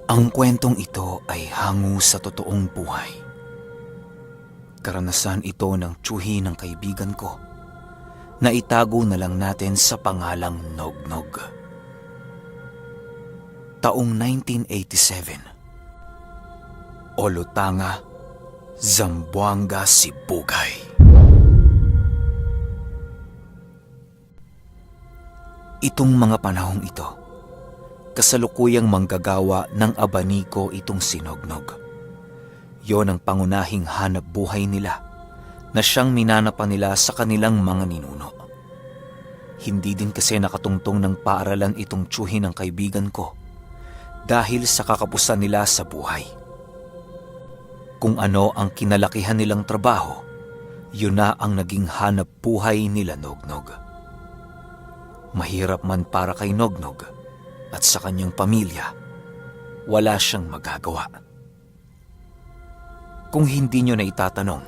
Ang kwentong ito ay hango sa totoong buhay. Karanasan ito ng tiyuhi ng kaibigan ko na itago na lang natin sa pangalang Nognog. Taong 1987. Olutanga, Zamboanga, Sibugay. Itong mga panahong ito, kasalukuyang manggagawa ng abaniko itong si Nognog. Yon ang pangunahing hanap buhay nila na siyang minanapan nila sa kanilang mga ninuno. Hindi din kasi nakatungtong ng paaralan itong tiyuhi ng kaibigan ko dahil sa kakapusan nila sa buhay. Kung ano ang kinalakihan nilang trabaho, yun na ang naging hanap buhay nila Nognog. Mahirap man para kay Nognog at sa kanyang pamilya, wala siyang magagawa. Kung hindi nyo na itatanong,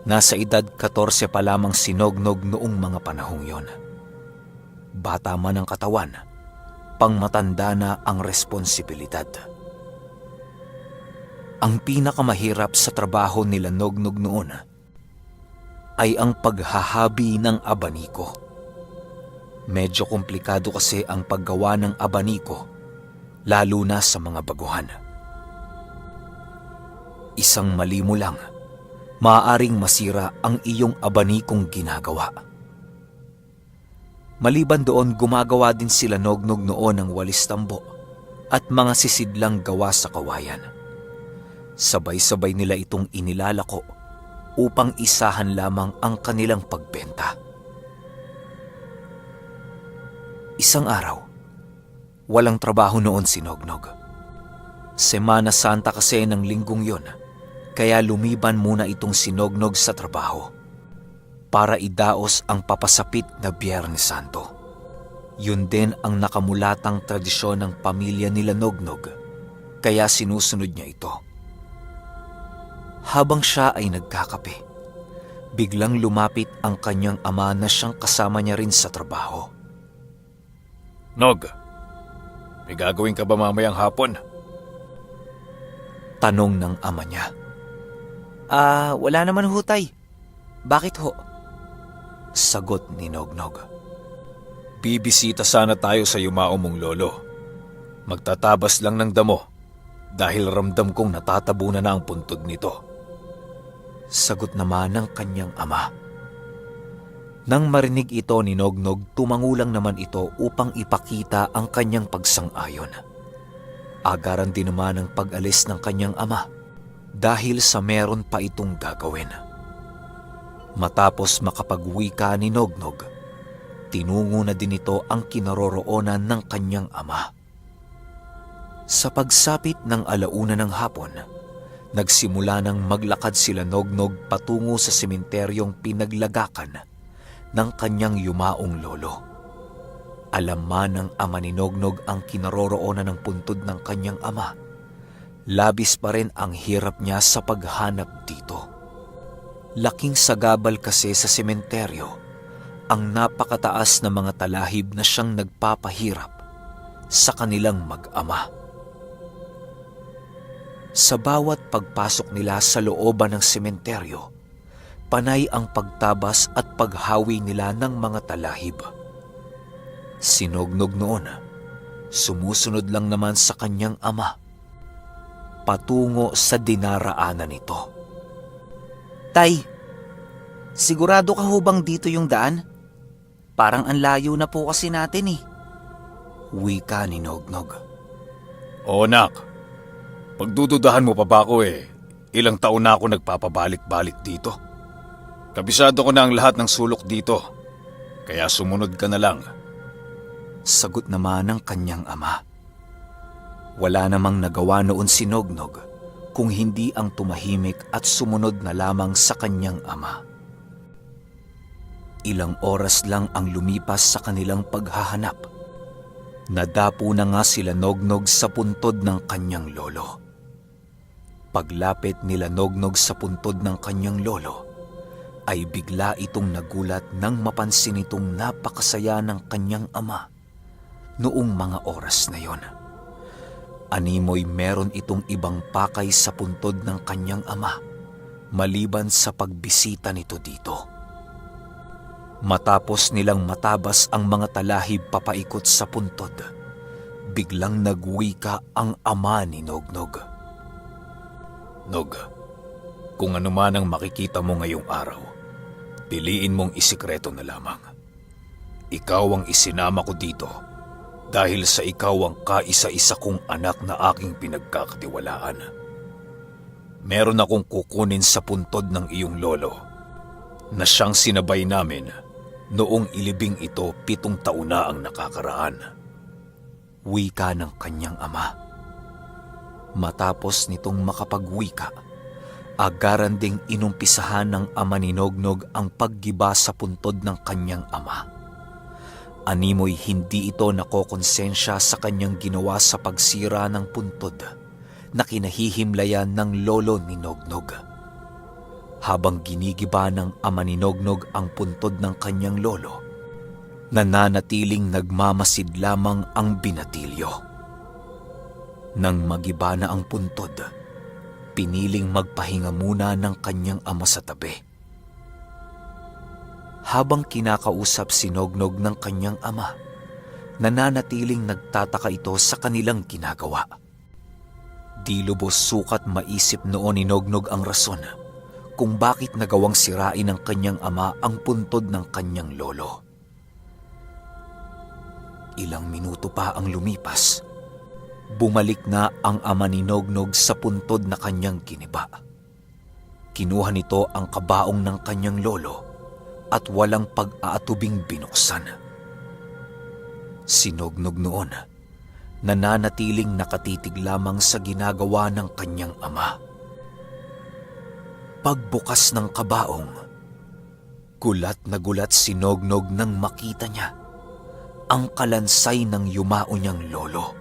nasa edad 14 pa lamang si Nognog noong mga panahong yon. Bata man ang katawan, pangmatanda na ang responsibilidad. Ang pinakamahirap sa trabaho nila Nognog noon ay ang paghahabi ng abaniko. Medyo komplikado kasi ang paggawa ng abaniko, lalo na sa mga baguhan. Isang mali mo lang, maaaring masira ang iyong abanikong ginagawa. Maliban doon, gumagawa din sila Nognog noon ng walis tambo at mga sisidlang gawa sa kawayan. Sabay-sabay nila itong inilalako upang isahan lamang ang kanilang pagbenta. Isang araw, walang trabaho noon si Nognog. Semana Santa kasi ng linggong yon, kaya lumiban muna itong si Nognog sa trabaho para idaos ang papasapit na Biyernes Santo. Yun din ang nakamulatang tradisyon ng pamilya nila Nognog, kaya sinusunod niya ito. Habang siya ay nagkakape, biglang lumapit ang kanyang ama na siyang kasama niya rin sa trabaho. Nog, may gagawin ka ba mamayang hapon? Tanong ng ama niya. Wala naman ho, tay. Bakit ho? Sagot ni Nognog. Bibisita sana tayo sa yumao mong lolo. Magtatabas lang ng damo dahil ramdam kong natatabunan na ang puntod nito. Sagot naman ng kanyang ama. Nang marinig ito ni Nognog, tumangulang naman ito upang ipakita ang kanyang pagsang-ayon. Agaran din naman ang pag-alis ng kanyang ama dahil sa meron pa itong gagawin. Matapos makapag-wika ni Nognog, tinungo na din ito ang kinaroroonan ng kanyang ama. Sa pagsapit ng alauna ng hapon, nagsimula nang maglakad sila Nognog patungo sa sementeryong pinaglagakan ng kanyang yumaong lolo. Alam man ng ama ni Nognog ang kinaroroonan ng puntod ng kanyang ama, labis pa rin ang hirap niya sa paghanap dito. Laking sagabal kasi sa sementeryo ang napakataas na mga talahib na siyang nagpapahirap sa kanilang mag-ama. Sa bawat pagpasok nila sa looban ng sementeryo, panay ang pagtabas at paghawi nila ng mga talahib. Si Nognog noon, sumusunod lang naman sa kanyang ama, patungo sa dinaraanan nito. Tay, sigurado ka ho bang dito yung daan? Parang ang layo na po kasi natin eh. Wika ni Nognog. O nak, pagdududahan mo pa ba ako ilang taon na ako nagpapabalik-balik dito. Kabisado ko na ang lahat ng sulok dito, kaya sumunod ka na lang. Sagot naman ng kanyang ama. Wala namang nagawa noon si Nognog kung hindi ang tumahimik at sumunod na lamang sa kanyang ama. Ilang oras lang ang lumipas sa kanilang paghahanap. Nadapo na nga sila Nognog sa puntod ng kanyang lolo. Paglapit nila Nognog sa puntod ng kanyang lolo, ay bigla itong nagulat nang mapansin itong napakasaya ng kanyang ama noong mga oras na yon. Animoy meron itong ibang pakay sa puntod ng kanyang ama, maliban sa pagbisita nito dito. Matapos nilang matabas ang mga talahib papaikot sa puntod, biglang nagwika ang ama ni Nognog. Nog, kung ano man ang makikita mo ngayong araw, piliin mong isikreto na lamang. Ikaw ang isinama ko dito dahil sa ikaw ang kaisa-isa kong anak na aking pinagkakatiwalaan. Meron akong kukunin sa puntod ng iyong lolo na siyang sinabay namin noong ilibing ito 7 taon na ang nakakaraan. Wika ng kanyang ama. Matapos nitong makapagwika, agaran ding inumpisahan ng ama ni Nognog ang paggiba sa puntod ng kanyang ama. Animoy hindi ito nakokonsensya sa kanyang ginawa sa pagsira ng puntod na kinahihimlayan ng lolo ni Nognog. Habang ginigiba ng ama ni Nognog ang puntod ng kanyang lolo, nananatiling nagmamasid lamang ang binatilyo. Nang magiba na ang puntod, piniling magpahinga muna ng kanyang ama sa tabi. Habang kinakausap si Nognog ng kanyang ama, nananatiling nagtataka ito sa kanilang ginagawa. Di lubos sukat maisip noon ni Nognog ang rason kung bakit nagawang sirain ng kanyang ama ang puntod ng kanyang lolo. Ilang minuto pa ang lumipas, bumalik na ang ama ni Nognog sa puntod na kanyang giniba. Kinuha nito ang kabaong ng kanyang lolo at walang pag-aatubing binuksan. Si Nognog noon, nananatiling nakatitig lamang sa ginagawa ng kanyang ama. Pagbukas ng kabaong, gulat na gulat si Nognog nang makita niya ang kalansay ng yumao niyang lolo.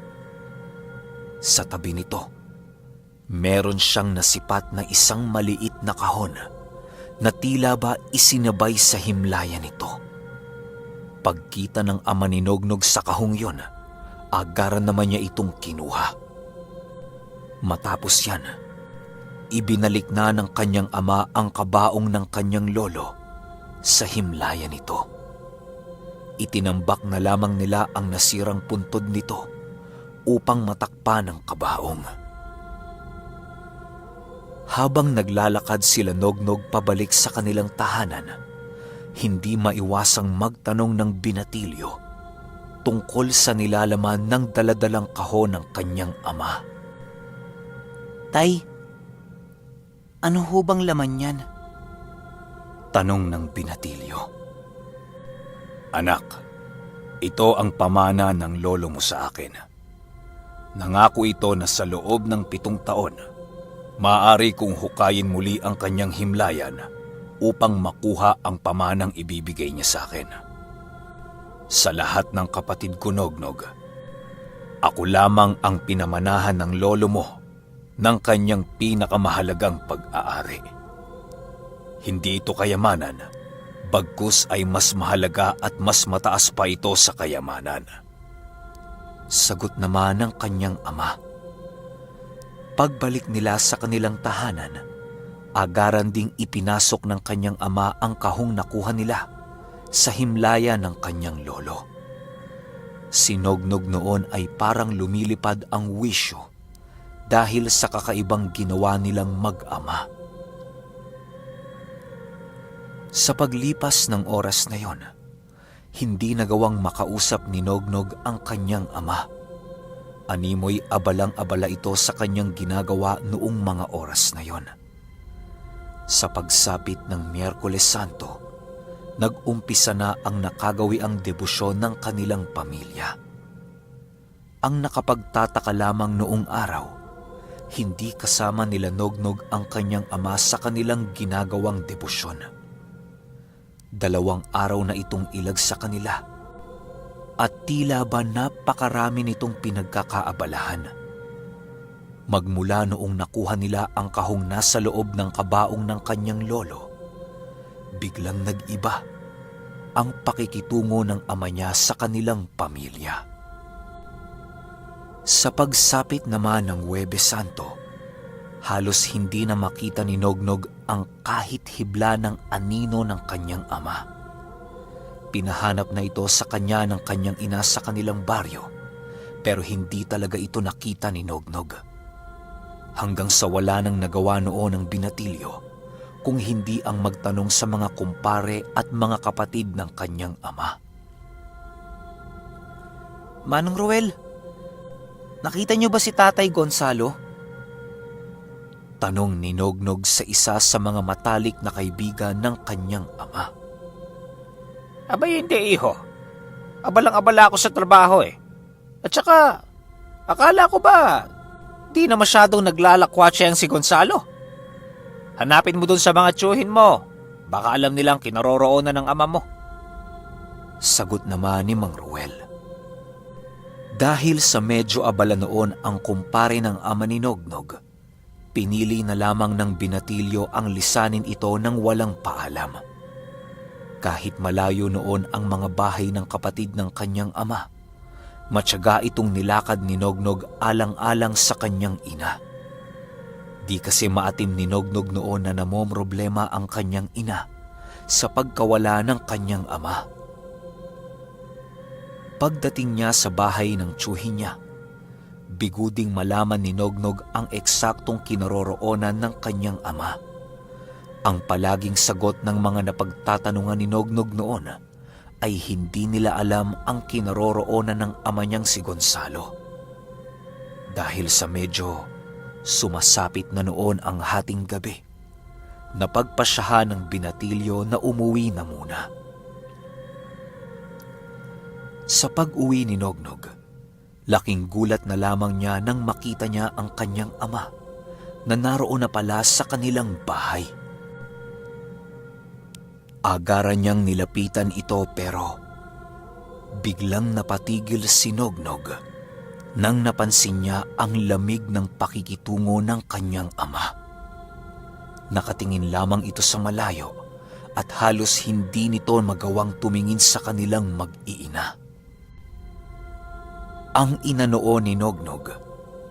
Sa tabi nito, meron siyang nasipat na isang maliit na kahon na tila ba isinabay sa himlayan nito. Pagkita ng ama ni Nognog sa kahong yon, agaran naman niya itong kinuha. Matapos yan, ibinalik na ng kanyang ama ang kabaong ng kanyang lolo sa himlayan nito. Itinambak na lamang nila ang nasirang puntod nito upang matakpan ang kabaong. Habang naglalakad sila Nognog pabalik sa kanilang tahanan, hindi maiwasang magtanong ng binatilyo tungkol sa nilalaman ng daladalang kahon ng kanyang ama. Tay, ano ho bang laman yan? Tanong ng binatilyo. Anak, ito ang pamana ng lolo mo sa akin. Nangako ito na sa loob ng 7 taon, maaari kong hukayin muli ang kanyang himlayan upang makuha ang pamanang ibibigay niya sa akin. Sa lahat ng kapatid ko Nognog, ako lamang ang pinamanahan ng lolo mo ng kanyang pinakamahalagang pag-aari. Hindi ito kayamanan, bagkus ay mas mahalaga at mas mataas pa ito sa kayamanan. Sagot naman ng kanyang ama. Pagbalik nila sa kanilang tahanan, agaran ding ipinasok ng kanyang ama ang kahong nakuha nila sa himlaya ng kanyang lolo. Si Nognog noon ay parang lumilipad ang wisyo dahil sa kakaibang ginawa nilang mag-ama. Sa paglipas ng oras na yon, hindi nagawang makausap ni Nognog ang kanyang ama. Animoy abalang-abala ito sa kanyang ginagawa noong mga oras na yon. Sa pagsapit ng Miyerkules Santo, nag-umpisa na ang nakagawiang debosyon ng kanilang pamilya. Ang nakapagtataka lamang noong araw, hindi kasama nila Nognog ang kanyang ama sa kanilang ginagawang debosyon. 2 araw na itong ilag sa kanila at tila ba napakarami nitong pinagkakaabalahan. Magmula noong nakuha nila ang kahong nasa loob ng kabaong ng kanyang lolo, biglang nag-iba ang pakikitungo ng ama niya sa kanilang pamilya. Sa pagsapit naman ng Huwebes Santo, halos hindi na makita ni Nognog ang kahit hibla ng anino ng kanyang ama. Pinahanap na ito sa kanya ng kanyang ina sa kanilang baryo, pero hindi talaga ito nakita ni Nognog. Hanggang sa wala nang nagawa noon ang binatilyo, kung hindi ang magtanong sa mga kumpare at mga kapatid ng kanyang ama. Manong Ruel, nakita niyo ba si Tatay Gonzalo? Tanong ni Nognog sa isa sa mga matalik na kaibigan ng kanyang ama. Abay hindi, iho. Abalang-abala ako sa trabaho eh. At saka, akala ko ba, di na masyadong naglalakwatsa ang si Gonzalo? Hanapin mo dun sa mga tiyuhin mo. Baka alam nilang kinaroroonan ng ama mo. Sagot naman ni Mang Ruel. Dahil sa medyo abala noon ang kumpare ng ama ni Nognog, pinili na lamang ng binatilyo ang lisanin ito ng walang paalam. Kahit malayo noon ang mga bahay ng kapatid ng kanyang ama, matyaga itong nilakad ni Nognog alang-alang sa kanyang ina. Di kasi maatim ni Nognog noon na namomroblema ang kanyang ina sa pagkawala ng kanyang ama. Pagdating niya sa bahay ng tiyuhin niya, biguding malaman ni Nognog ang eksaktong kinaroroonan ng kanyang ama. Ang palaging sagot ng mga napagtatanungan ni Nognog noon ay hindi nila alam ang kinaroroonan ng ama niyang si Gonzalo. Dahil sa medyo sumasapit na noon ang hating gabi, napagpasyahan ng binatilyo na umuwi na muna. Sa pag-uwi ni Nognog, laking gulat na lamang niya nang makita niya ang kanyang ama na naroon na pala sa kanilang bahay. Agaran niyang nilapitan ito pero biglang napatigil si Nognog nang napansin niya ang lamig ng pakikitungo ng kanyang ama. Nakatingin lamang ito sa malayo at halos hindi nito magawang tumingin sa kanilang mag-iina. Ang ina noon ni Nognog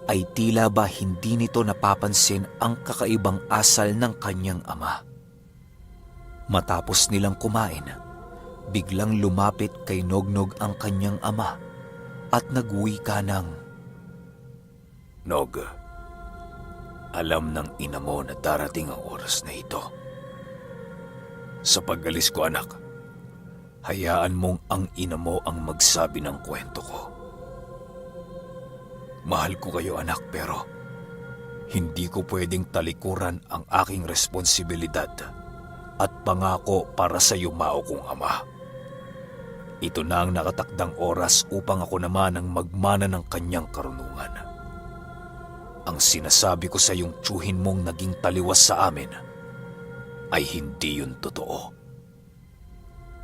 ay tila ba hindi nito napapansin ang kakaibang asal ng kanyang ama. Matapos nilang kumain, biglang lumapit kay Nognog ang kanyang ama at nagwika ng, "Nog, alam ng ina mo na darating ang oras na ito. Sa pag-alis ko, anak, hayaan mong ang ina mo ang magsabi ng kwento ko. Mahal ko kayo, anak, pero hindi ko pwedeng talikuran ang aking responsibilidad at pangako para sa yumao kong ama. Ito na ang nakatakdang oras upang ako naman ang magmana ng kanyang karunungan. Ang sinasabi ko sa iyong tiyuhin mong naging taliwas sa amin ay hindi yun totoo.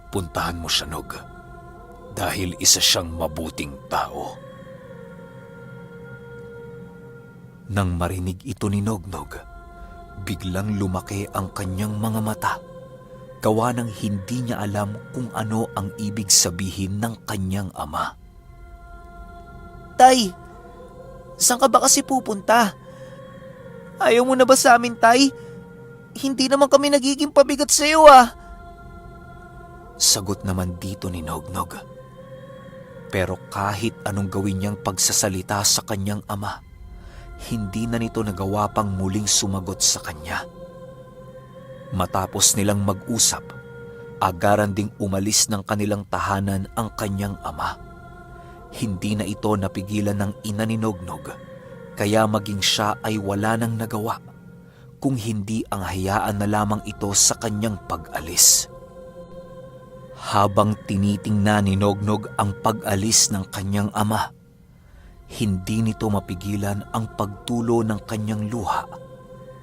Puntahan mo siya, Nog, dahil isa siyang mabuting tao." Nang marinig ito ni Nognog, biglang lumaki ang kanyang mga mata, gawa ng hindi niya alam kung ano ang ibig sabihin ng kanyang ama. Tay, saan ka ba kasi pupunta? Ayaw mo na ba sa amin, Tay? Hindi naman kami nagiging pabigat sa iyo, ah. Sagot naman dito ni Nognog. Pero kahit anong gawin niyang pagsasalita sa kanyang ama, hindi na nito nagawa pang muling sumagot sa kanya. Matapos nilang mag-usap, agaran ding umalis ng kanilang tahanan ang kanyang ama. Hindi na ito napigilan ng ina ni Nognog, kaya maging siya ay wala nang nagawa, kung hindi ang hayaan na lamang ito sa kanyang pag-alis. Habang tinitingnan ni Nognog ang pag-alis ng kanyang ama, hindi nito mapigilan ang pagtulo ng kanyang luha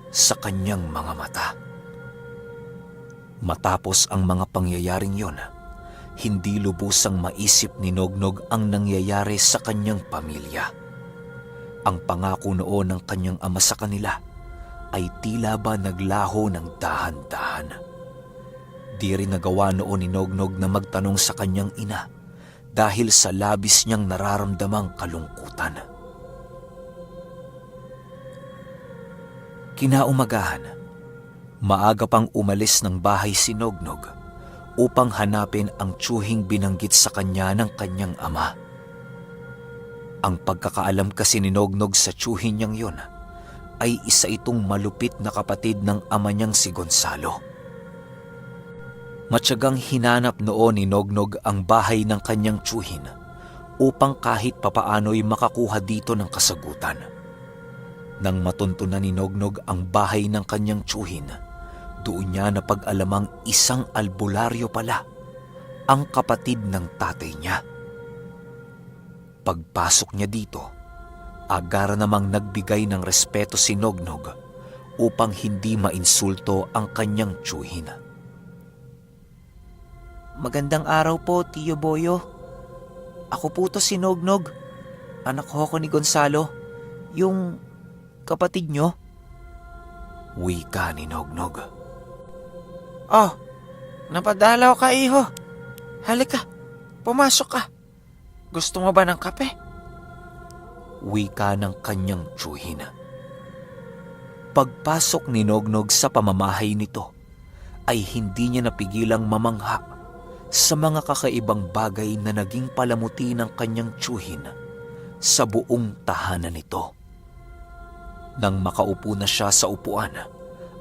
sa kanyang mga mata. Matapos ang mga pangyayaring yon, hindi lubusang maisip ni Nognog ang nangyayari sa kanyang pamilya. Ang pangako noon ng kanyang ama sa kanila ay tila ba naglaho ng dahan-dahan. Di rin nagawa noon ni Nognog na magtanong sa kanyang ina dahil sa labis niyang nararamdamang kalungkutan. Kinaumagahan, maaga pang umalis ng bahay si Nognog upang hanapin ang tiyuhing binanggit sa kanya ng kanyang ama. Ang pagkakaalam kasi ni Nognog sa tiyuhin niyang yun ay isa itong malupit na kapatid ng ama niyang si Gonzalo. Matyagang hinanap noon ni Nognog ang bahay ng kanyang tiyuhin upang kahit papaano'y makakuha dito ng kasagutan. Nang matuntunan ni Nognog ang bahay ng kanyang tiyuhin, doon niya napag-alamang isang albularyo pala ang kapatid ng tatay niya. Pagpasok niya dito, agara namang nagbigay ng respeto si Nognog upang hindi mainsulto ang kanyang tiyuhin. Magandang araw po, Tiyo Boyo. Ako po to si Nognog. Anak ho ko ni Gonzalo. Yung kapatid nyo. Wika ni Nognog. Oh, napadalaw ka, iho. Halika, pumasok ka. Gusto mo ba ng kape? Wika ng kanyang tiyuhin. Pagpasok ni Nognog sa pamamahay nito, ay hindi niya napigilang mamangha sa mga kakaibang bagay na naging palamuti ng kanyang tiyuhin sa buong tahanan nito. Nang makaupo na siya sa upuan,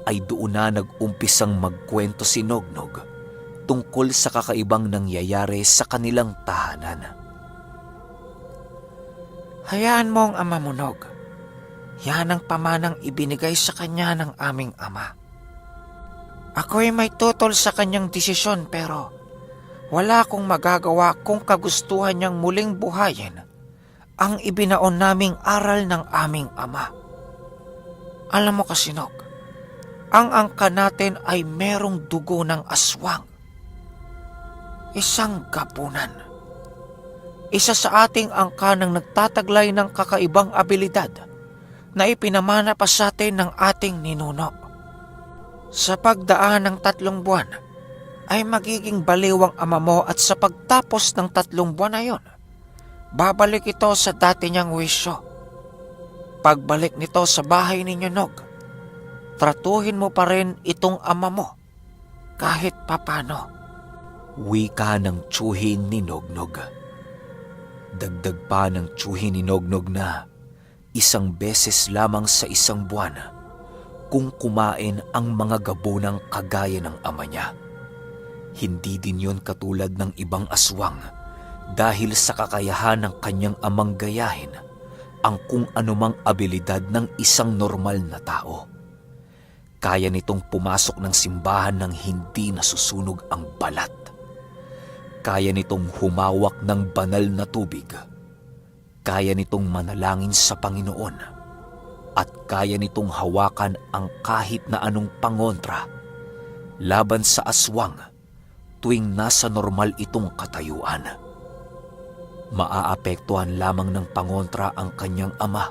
ay doon na nag-umpisang magkwento si Nognog tungkol sa kakaibang nangyayari sa kanilang tahanan. Hayaan mo ang ama mo, Nog. Yan ang pamanang ibinigay sa kanya ng aming ama. Ako'y may tutol sa kanyang desisyon pero wala akong magagawa kung kagustuhan niyang muling buhayin ang ibinaon naming aral ng aming ama. Alam mo kasi, Nog, ang angka natin ay merong dugo ng aswang. Isang gapunan. Isa sa ating angka ng nagtataglay ng kakaibang abilidad na ipinamana pa sa atin ng ating ninuno. Sa pagdaan ng 3 buwan, ay magiging baliw ang ama mo at sa pagtapos ng 3 buwan na yon, babalik ito sa dati niyang wisyo. Pagbalik nito sa bahay ninyo, Nog, tratuhin mo pa rin itong ama mo kahit papano. Wika ng tiyuhin ni Nognog. Dagdag pa ng tiyuhin ni Nognog na 1 beses lamang sa 1 buwan kung kumain ang mga gabonang kagaya ng ama niya. Hindi din yon katulad ng ibang aswang dahil sa kakayahan ng kanyang amang gayahin ang kung anumang abilidad ng isang normal na tao. Kaya nitong pumasok ng simbahan nang hindi nasusunog ang balat. Kaya nitong humawak ng banal na tubig. Kaya nitong manalangin sa Panginoon. At kaya nitong hawakan ang kahit na anong pangontra laban sa aswang tuwing nasa normal itong katayuan. Maaapektuhan lamang ng pangontra ang kanyang ama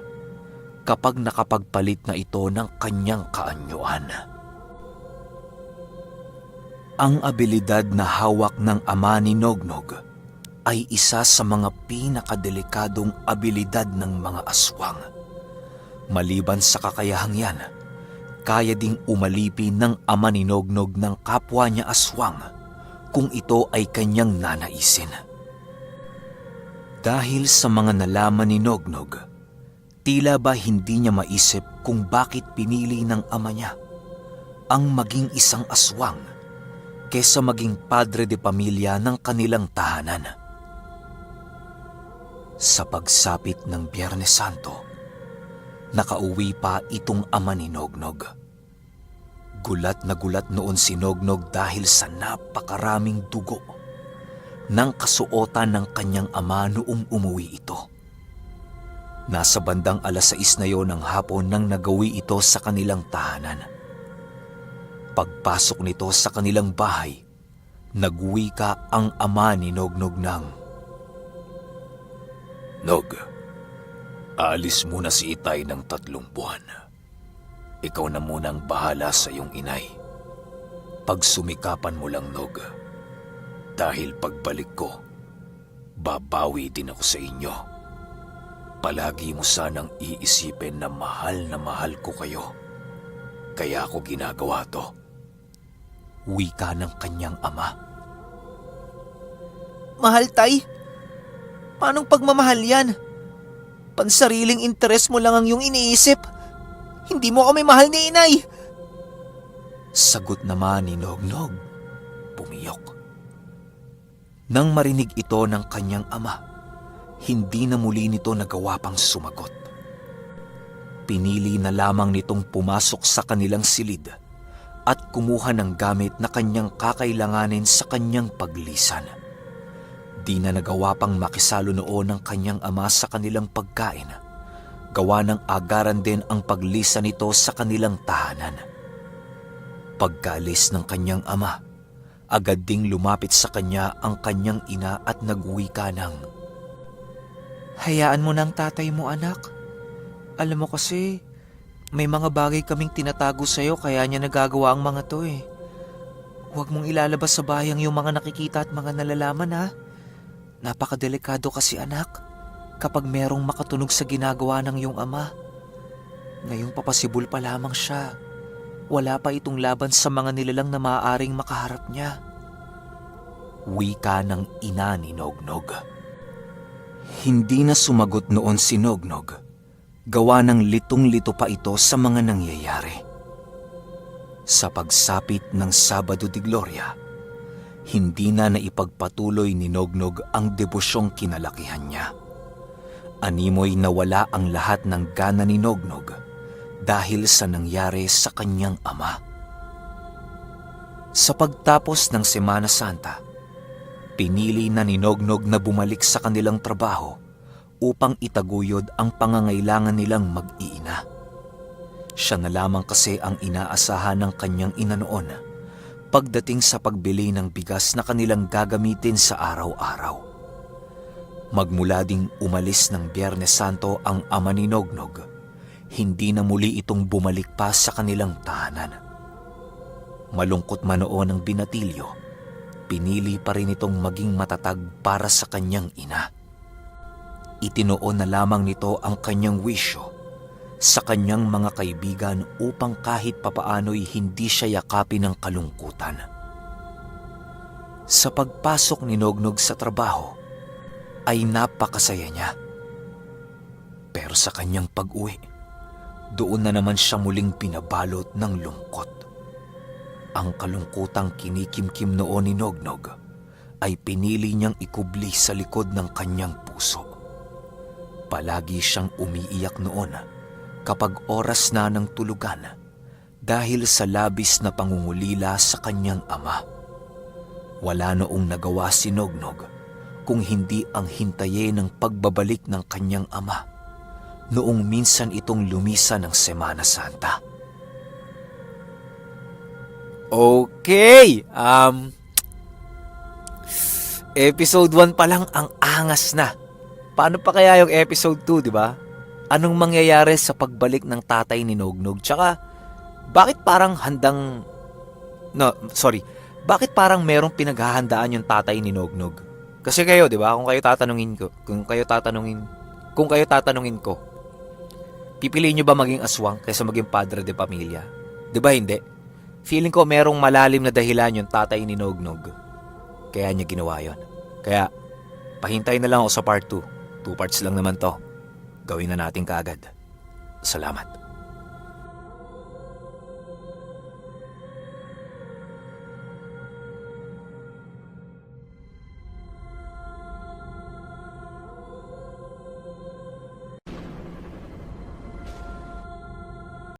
kapag nakapagpalit na ito ng kanyang kaanyuan. Ang abilidad na hawak ng ama ni Nognog ay isa sa mga pinakadelikadong abilidad ng mga aswang. Maliban sa kakayahang yan, kaya ding umalipi ng ama ni Nognog ng kapwa niya aswang kung ito ay kanyang nanaisin. Dahil sa mga nalaman ni Nognog, tila ba hindi niya maisip kung bakit pinili ng ama niya ang maging isang aswang kesa maging padre de pamilya ng kanilang tahanan. Sa pagsapit ng Biyernes Santo, nakauwi pa itong ama ni Nognog. Gulat na gulat noon si Nognog dahil sa napakaraming dugo ng kasuotan ng kanyang ama noong umuwi ito. Nasa bandang 6:00 na yon ng hapon nang nagawi ito sa kanilang tahanan. Pagpasok nito sa kanilang bahay, nagwika ang ama ni Nognog ng, Nog, aalis muna si Itay ng 3 buwan. Ikaw na munang bahala sa iyong inay. Pagsumikapan mo lang, Nog. Dahil pagbalik ko, babawi din ako sa inyo. Palagi mo sanang iisipin na mahal ko kayo. Kaya ako ginagawa to. Wika ng kanyang ama. Mahal, Tay. Paanong pagmamahal yan? Pansariling interes mo lang ang iyong iniisip. Hindi mo kami mahal ni Inay. Sagot naman ni Nognog. Pumiyok. Nang marinig ito ng kanyang ama, hindi na muli nito nagawa pang sumagot. Pinili na lamang nitong pumasok sa kanilang silid at kumuha ng gamit na kanyang kakailanganin sa kanyang paglisan. Di na nagawa pang makisalo noon ng kanyang ama sa kanilang pagkain. Gawa ng agaran din ang paglisan nito sa kanilang tahanan. Pagkaalis ng kanyang ama, agad ding lumapit sa kanya ang kanyang ina at nagwika ng, "Hayaan mo ng tatay mo, anak. Alam mo kasi, may mga bagay kaming tinatago sa'yo kaya niya nagagawa ang mga to eh. Huwag mong ilalabas sa bahay ang iyong mga nakikita at mga nalalaman ha. Napakadelikado kasi anak kapag merong makatunog sa ginagawa ng iyong ama. Ngayong papasibol pa lamang siya. Wala pa itong laban sa mga nilalang na maaaring makaharap niya." Wika ng ina ni Nognog. Hindi na sumagot noon si Nognog. Gawa ng litong-lito pa ito sa mga nangyayari. Sa pagsapit ng Sabado de Gloria, hindi na naipagpatuloy ni Nognog ang debosyong kinalakihan niya. Animoy nawala ang lahat ng gana ni Nognog dahil sa nangyari sa kanyang ama. Sa pagtapos ng Semana Santa, pinili na ni Nognog na bumalik sa kanilang trabaho upang itaguyod ang pangangailangan nilang mag-iina. Siya na lamang kasi ang inaasahan ng kanyang ina noon pagdating sa pagbili ng bigas na kanilang gagamitin sa araw-araw. Magmula ding umalis ng Biyernes Santo ang ama ni Nognog, hindi na muli itong bumalik pa sa kanilang tahanan. Malungkot man noon ang binatilyo, pinili pa rin itong maging matatag para sa kanyang ina. Itinoon na lamang nito ang kanyang wisyo sa kanyang mga kaibigan upang kahit papaano'y hindi siya yakapin ng kalungkutan. Sa pagpasok ni Nognog sa trabaho, ay napakasaya niya. Pero sa kanyang pag-uwi, doon na naman siya muling pinabalot ng lungkot. Ang kalungkutang kinikimkim noon ni Nognog ay pinili niyang ikubli sa likod ng kanyang puso. Palagi siyang umiiyak noon kapag oras na ng tulugan dahil sa labis na pangungulila sa kanyang ama. Wala noong nagawa si Nognog kung hindi ang hintayin ng pagbabalik ng kanyang ama noong minsan itong lumisa ng Semana Santa. Okay, episode 1 pa lang ang angas na. Paano pa kaya yung episode 2, di ba? Anong mangyayari sa pagbalik ng tatay ni Nognog? Tsaka, bakit parang bakit parang merong pinaghahandaan yung tatay ni Nognog? Kasi kayo, di ba? Kung kayo tatanungin ko, pipiliin nyo ba maging aswang kaysa maging padre de pamilya? Di ba hindi? Feeling ko merong malalim na dahilan yung tatay ni Nognog. Kaya niya ginawa yon. Kaya, pahintay na lang ako sa part 2. 2 parts lang naman to. Gawin na natin kaagad. Salamat.